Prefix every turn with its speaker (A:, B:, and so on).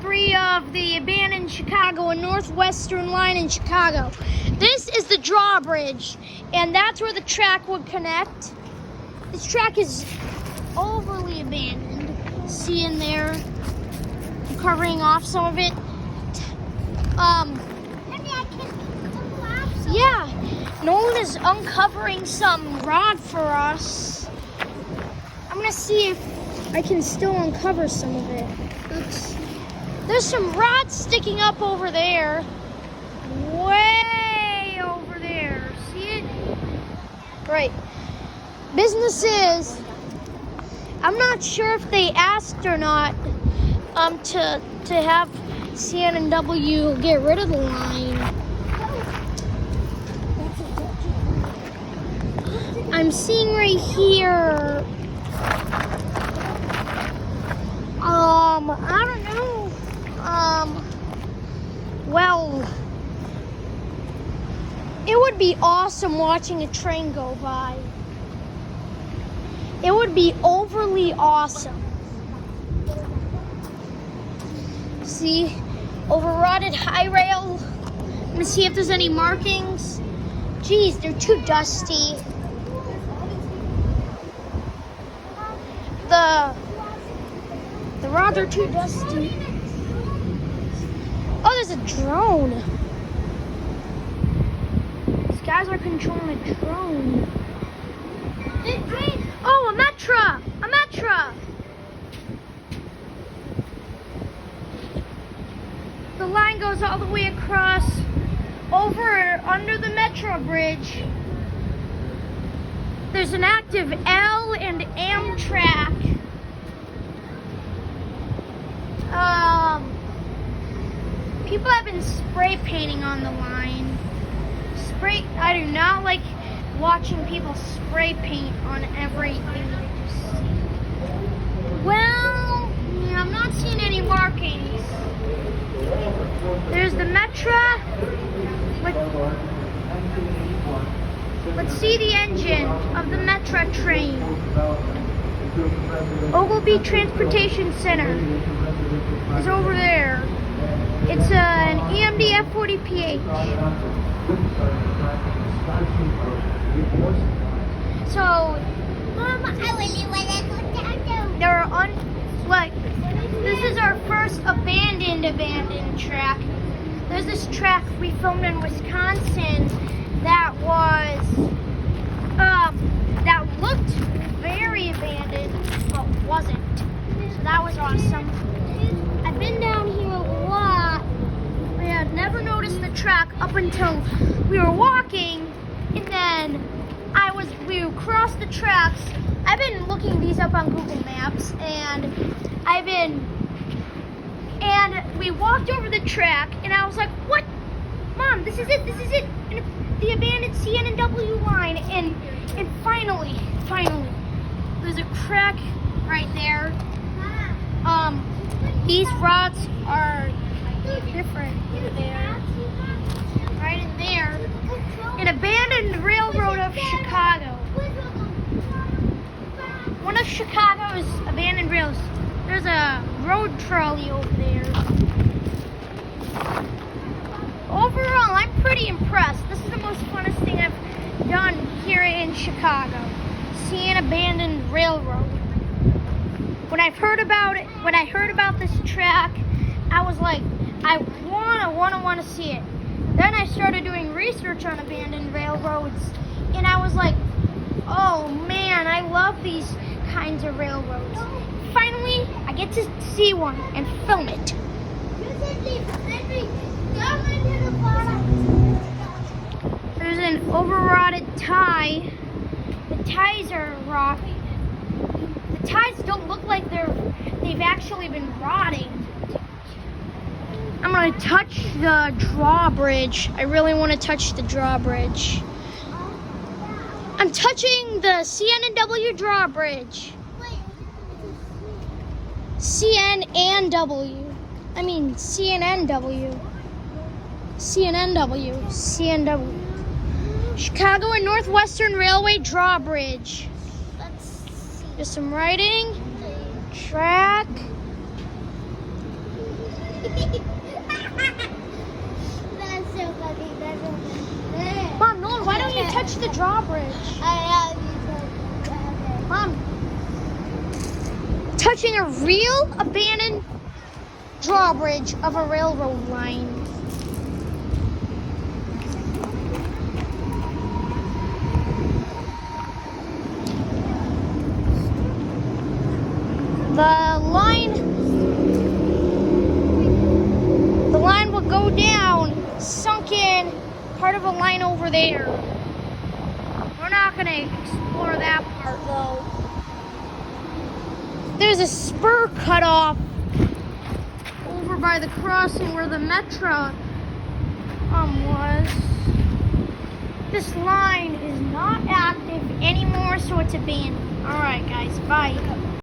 A: debris of the abandoned Chicago and Northwestern line in Chicago. This is the drawbridge, and that's where the track would connect. This track is overly abandoned. See in there, I'm covering off some of it. Yeah, Nolan is uncovering some rod for us. I'm gonna see if I can still uncover some of it. Oops. There's some rods sticking up over there. Way over there. See it? Right. Businesses. I'm not sure if they asked or not to have CN&W get rid of the line. I'm seeing right here. I don't know. Well, it would be awesome watching a train go by. It would be overly awesome. See, overrotted high rail. I'm gonna see if there's any markings. Geez, they're too dusty. The rods are too dusty. Oh, there's a drone. These guys are controlling a drone. Oh, a Metra! A Metra! The line goes all the way across, over under the Metro bridge. There's an active L and Amtrak. People have been spray painting on the line. I do not like watching people spray paint on everything. Well, yeah, I'm not seeing any markings. There's the Metra. Let's see the engine of the Metra train. Ogilvy Transportation Center is over there. It's an EMD F40PH. So, this is our first abandoned track. There's this track we filmed in Wisconsin that looked very abandoned, but wasn't. So that was awesome. I've been down here a lot. I had never noticed the track up until we were walking, and then we crossed the tracks. I've been looking these up on Google Maps, and we walked over the track, and I was like, "What, Mom? This is it! And the abandoned CN&W line." And finally, there's a crack right there. These rods are different there. Right in there. An abandoned railroad of Chicago. One of Chicago's abandoned rails. There's a road trolley over there. Overall, I'm pretty impressed. This is the most funnest thing I've done here in Chicago. See an abandoned railroad. When I heard about this track, I was like, I wanna see it. Then I started doing research on abandoned railroads, and I was like, oh man, I love these kinds of railroads. Finally, I get to see one and film it. There's an overrotted tie. The ties are rotting. The ties don't look like they've actually been rotting. I'm gonna touch the drawbridge. I really want to touch the drawbridge. I'm touching the CN&W drawbridge. CN&W. CNW. Chicago and Northwestern Railway drawbridge. There's some writing. Track.
B: That's so funny. That's so funny.
A: Mom, Nolan, why don't you touch the drawbridge?
B: I love you so much.
A: Mom, touching a real abandoned drawbridge of a railroad line. The line will go down, sunk in, part of a line over there. We're not gonna explore that part though. There's a spur cut off over by the crossing where the metro was. This line is not active anymore, so it's abandoned. Alright guys, bye.